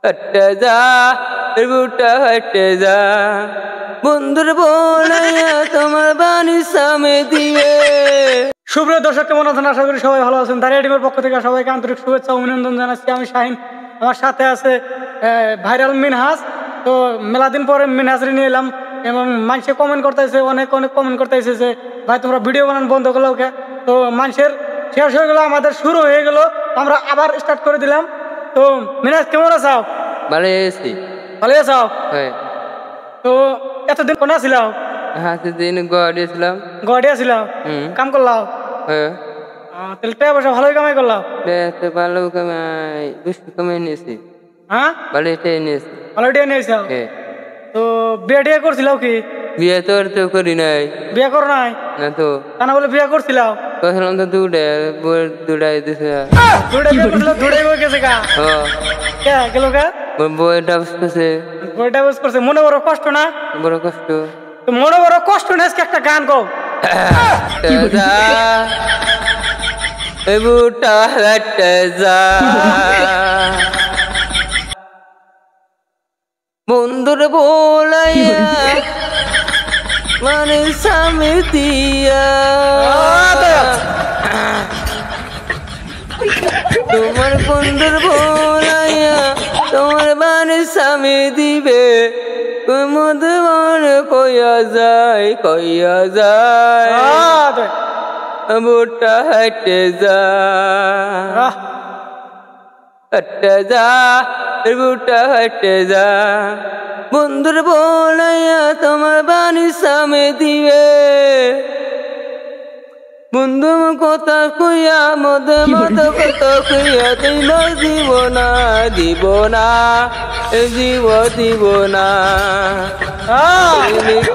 হটে যা বুটা হটে যা বন্ধুর বলাইয়া তোমার বাণী সামে দিবে। সুপ্রিয় দর্শক, কেমন আছেন? আশা করি সবাই ভালো আছেন। দাঁড়িয়ে টিমের পক্ষ থেকে সবাইকে আন্তরিক শুভেচ্ছা ও অভিনন্দন জানাচ্ছি। আমি শাহিন, আমার সাথে আছে ভাইরাল মিনহাজ। তো মেলাদিন পরে মিনহাজরে নিয়ে এলাম এবং মানুষে কমেন্ট করতেছে, অনেক কমেন্ট করতেছে যে ভাই তোমরা ভিডিও বানান বন্ধ করলো ওকে। তো মানুষের শেষ হয়ে গেলো, আমাদের শুরু হয়ে গেল, আমরা আবার স্টার্ট করে দিলাম। তো মিনহাজ কেমন আছো? ভালো আছি। ভালো আছো? হ্যাঁ। তো এতদিন কোন আসিলাম? দিন গড়িয়েছিলাম। আসিলাম, কাম করলাম। হ্যাঁ, তাহলে টাকা পয়সা ভালোই কামাই করলাম। ভালো কামাই, বেশি কামাই নিয়েছি। হ্যাঁ, ভালো এটাই নিয়েছি। ভালো টাকা নিয়েছো? তো বিয়ে টিয়া করছিলাম কি? বিয়ে তো করি নাই। বিয়ে করো নাই? না তো। তা না বলে বিয়ে করছিলাম? করছিলাম তো দুটাই দিছে। দুটাই বই গেছে গা? কে গেল গা? বইটা করছে। বইটা বুঝ করছে। মনে বড় কষ্ট না? বড় কষ্ট। তো মনে বড় কষ্ট না, একটা গান গাও। বুটা হটে যা বন্ধুর বলাইয়া মানে সামনে দিয়া তোমার বন্ধুর বলাইয়া তোমার মানে সামনে দিবে। মধুবন কইয়া যায় বুটা হটে যা বুটা হটে যা বন্ধুর বলাইয়া তোমার বাণী সামে দিবে। বন্ধু কথা কইয়া মদ কথা কইয়া দিব না দিব না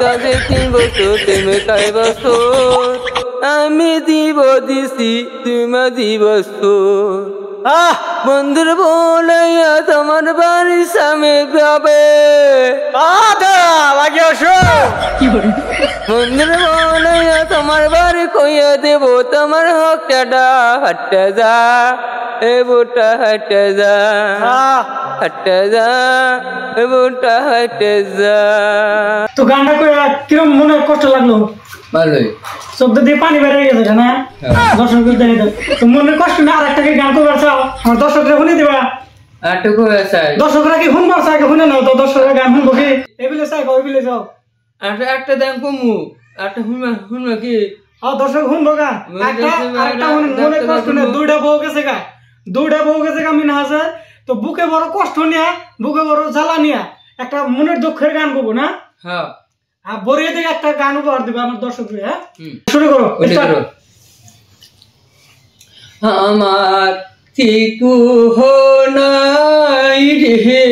কাজে 3 বছর তুমি 4 বছর আমি দিব দিছি তুমি দিবস। বন্ধুর বলাইয়া তোমার বাড়ি সামনে যাবে। বন্ধুর বলাইয়া তোমার বাড়ি কইয়া দেব তোমার হকটা হটে যা বুটা হটে যা হটে যা বুটা হটে যা। তো গানটা কইয়া কিরম মনে কষ্ট লাগলো? ভালোই। চোখ দিয়ে পানি বেরিয়ে গেছে না? দর্শকদের দেখে তো মনে কষ্ট না? আর একটা গান করবার চাও? আমার দর্শকরা শুনে দিবা। দর্শকরা কি শুনবার চাই? শুনে নাও তো, দর্শকরা গান শুনবো কি? এবিলে চাই এবিলে যাও। একটা দাম কমু একটা শুনবা কি? দর্শক শুনবো গান। একটা মনে কষ্ট না, দুইটা বউ গেছে গা মিনহাজে। তো বুকে বড় কষ্ট নিয়া, বুকে বড় জ্বালা নিয়া একটা মনের দুঃখের গান করবো না? হ্যাঁ, বরিয়ে থেকে একটা গান উপহার দিবে আমার দর্শকরা। হ্যাঁ, শুরু করো। আমার চিকু নাই রে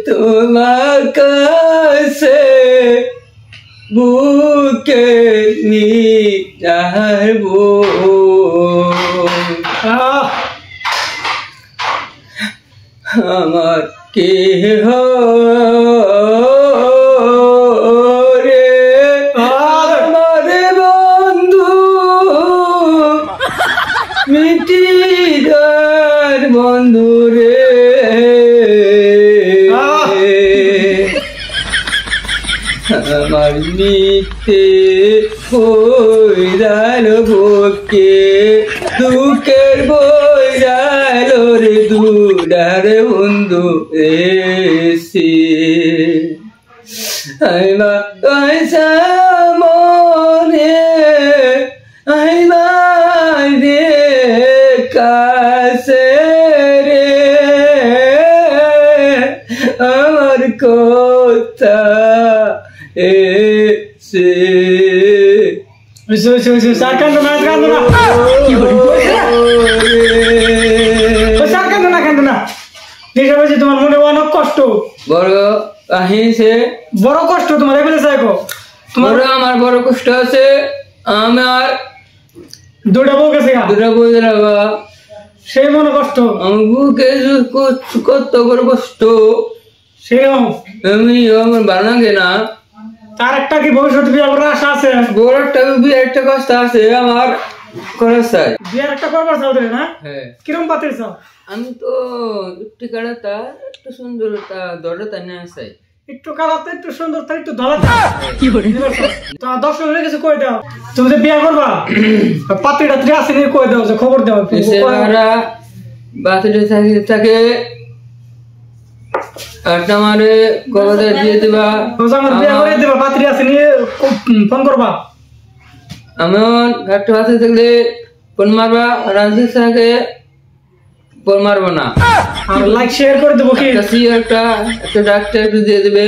তোমার কাছে বুকে নিবো আমার কে রে আমার বন্ধু মিটিদার বন্ধু রে আমার মিটে বইরাল বুকে দুঃখের বইরাল রে দুডার বন্ধু এসে আইবা কাইসা মনে আইবা রে কাছে রে আমার কথা এসে তোমার মনে অনেক কষ্ট, বড় আহিছে বড় কষ্ট তোমার। এগুলো চাইকো তোমার আমার বড় কষ্ট আছে। আমার দুটা বউ গেছে, সেই মনে কষ্ট আমার বুকে কত বড় কষ্ট। সেরকম আমি আমার ভালো লাগে না। তার একটা কি ভবিষ্যৎ বিয়ে করার আশা আছে? বড় একটা বিয়ে একটা কষ্ট আছে আমার করার চাই। বিয়ের একটা করবার চাও না? হ্যাঁ। কিরম পাতে চাও? আমি তো টিকাটা একটু সুন্দর দরটা নিয়ে আসাই একটু কালাতে একটু সুন্দর তাই একটু ধরাতে কি করে তো দর্শক হয়ে কিছু কই দাও তুমি যে বিয়ে করবা পাত্রীটা ত্রি আসেনি কই দাও যে খবর দাও সেরা বাতিটা থাকে একটা মারে কবদে দিয়ে দিবা আমার বিয়ে করে দিবা পাত্রী আসেনি ফোন করবা আমার একটা হাতে থাকলে ফোন মারবা রাজনীতি থাকে ফোন মারবো না আর লাইক শেয়ার করে দেবো কি একটা ডাক্তার একটু দিয়ে দেবে